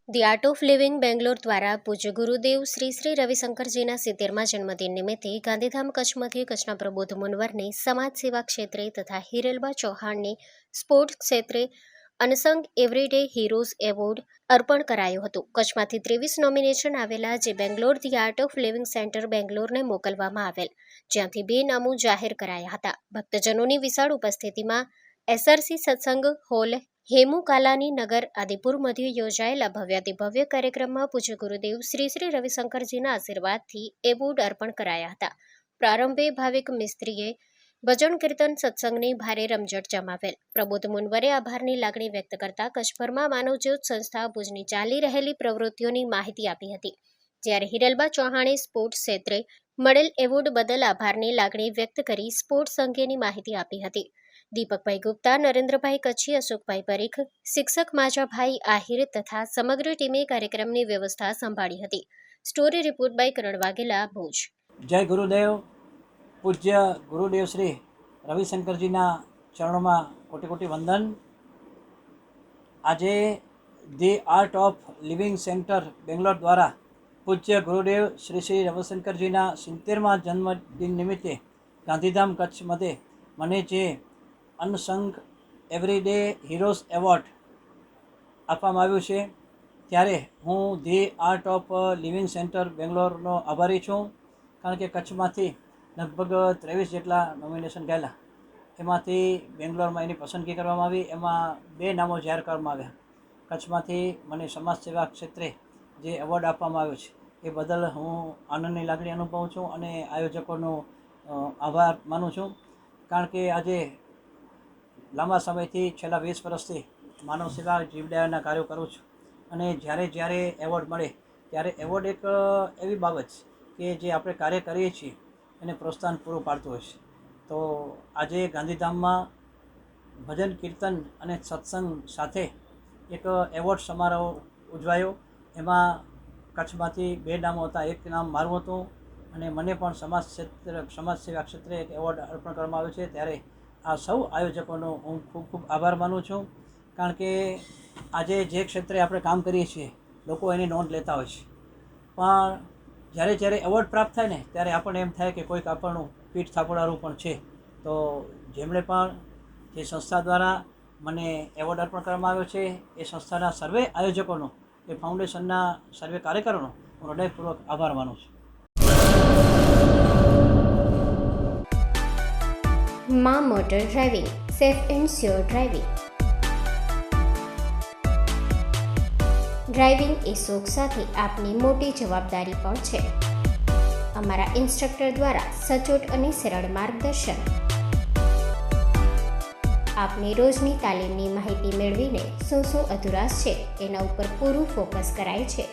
The art of living Bangalore દ્વારા પૂજ્ય ગુરુદેવ શ્રી શ્રી રવિશંકરજીના 70મા જન્મદિન નિમિત્તે ગાંધીધામ કચ્છમાંથી કચ્છના પ્રબુદ્ધ મુનવરને સમાજ સેવા ક્ષેત્રે તથા હિરેલબા ચૌહાણને સ્પોર્ટ્સ ક્ષેત્રે અનસંગ એવરીડે હીરોઝ એવોર્ડ અર્પણ કરાયું હતું. કચ્છમાંથી 23 નોમિનેશન આવેલા જે Bangalore the art of living centre બેંગ્લોરને મોકલવામાં આવેલ, જ્યાંથી 2 નામો જાહેર કરાયા હતા. ભક્તજનોની વિશાળ ઉપસ્થિતિમાં એસઆરસી સત્સંગ હોલ હેમુ કાલાની નગર આદિપુર મધ્યે યોજાયેલા ભવ્યાતિભવ્ય કાર્યક્રમમાં પૂજ્ય ગુરુદેવ શ્રી શ્રી રવિશંકરજીના આશીર્વાદથી એવોર્ડ અર્પણ કરાયા હતા. પ્રારંભે ભાવિક મિસ્ત્રીએ ભજન કીર્તન સત્સંગની ભારે રમઝટ જમાવેલ. પ્રબુદ્ધ મુનવરે આભારની લાગણી વ્યક્ત કરતા કચ્છભરમાં માનવજ્યોત સંસ્થા ભુજની ચાલી રહેલી પ્રવૃત્તિઓની માહિતી આપી હતી. જ્યારે હિરેલબા ચૌહાણે સ્પોર્ટ્સ ક્ષેત્રે મળેલ એવોર્ડ બદલ આભારની લાગણી વ્યક્ત કરી સ્પોર્ટ્સ અંગેની માહિતી આપી હતી. દીપકભાઈ ગુપ્તા, નરેન્દ્રભાઈ કચ્છી, અશોકભાઈ પરીખ, શિક્ષક માજાભાઈ આહિર તથા સમગ્ર ટીમે કાર્યક્રમની વ્યવસ્થા સંભાળી હતી. સ્ટોરી રિપોર્ટ બાય કરણ વાઘેલા, ભુજ. જય ગુરુદેવ. પૂજ્ય ગુરુદેવ શ્રી રવિશંકરજીના ચરણોમાં કોટી કોટી વંદન. આજે the art of living centre Bangalore દ્વારા પૂજ્ય ગુરુદેવ શ્રી શ્રી રવિશંકરજીના 70મા જન્મદિન નિમિત્તે ગાંધીધામ કચ્છ મધ્યે મને જે અનસંગ એવરીડે હીરોઝ એવોર્ડ આપવામાં આવ્યું છે, ત્યારે હું the art of living centre બેંગ્લોરનો આભારી છું. કારણ કે કચ્છમાંથી લગભગ 23 જેટલા નોમિનેશન ગયેલા, એમાંથી બેંગ્લોરમાં એની પસંદગી કરવામાં આવી. એમાં 2 નામો જાહેર કરવામાં આવ્યા. કચ્છમાંથી મને સમાજ સેવા ક્ષેત્રે જે એવોર્ડ આપવામાં આવ્યો છે એ બદલ હું આનંદની લાગણી અનુભવું છું અને આયોજકોનો આભાર માનું છું. કારણ કે આજે લાંબા સમયથી છેલ્લા 20 વર્ષથી માનવ સેવા જીવદયાના કાર્યો કરું છું અને જ્યારે એવોર્ડ મળે ત્યારે એવોર્ડ એક એવી બાબત છે કે જે આપણે કાર્ય કરીએ છીએ એને પ્રોત્સાહન પૂરું પાડતું હોય છે. તો આજે ગાંધીધામમાં ભજન કીર્તન અને સત્સંગ સાથે એક એવોર્ડ સમારોહ ઉજવાયો. એમાં કચ્છમાંથી 2 નામો હતા. એક નામ મારું હતું અને મને પણ સમાજ સેવા ક્ષેત્રે એક એવોર્ડ અર્પણ કરવામાં આવ્યો છે. ત્યારે આ સૌ આયોજકોનો હું ખૂબ ખૂબ આભાર માનું છું. કારણ કે આજે જે ક્ષેત્રે આપણે કામ કરીએ છીએ લોકો એની નોંધ લેતા હોય છે, પણ જ્યારે એવોર્ડ પ્રાપ્ત થાય ને ત્યારે આપણને એમ થાય કે કોઈક આપણનું પીઠ થાપડવાનું પણ છે. તો જેમણે પણ જે સંસ્થા દ્વારા મને એવોર્ડ અર્પણ કરવામાં આવ્યો છે એ સંસ્થાના સર્વે આયોજકોનો, એ ફાઉન્ડેશનના સર્વે કાર્યકરોનો હું હૃદયપૂર્વક આભાર માનું છું. માં motor driving, safe and sure driving. Driving એ શોખ સાથે આપની મોટી જવાબદારી પણ છે. અમારા ઇન્સ્ટ્રક્ટર દ્વારા સચોટ અને સરળ માર્ગદર્શન. આપની રોજની તાલીમની માહિતી મેળવીને શું અધુરાશ છે એના ઉપર પૂરું ફોકસ કરાય છે.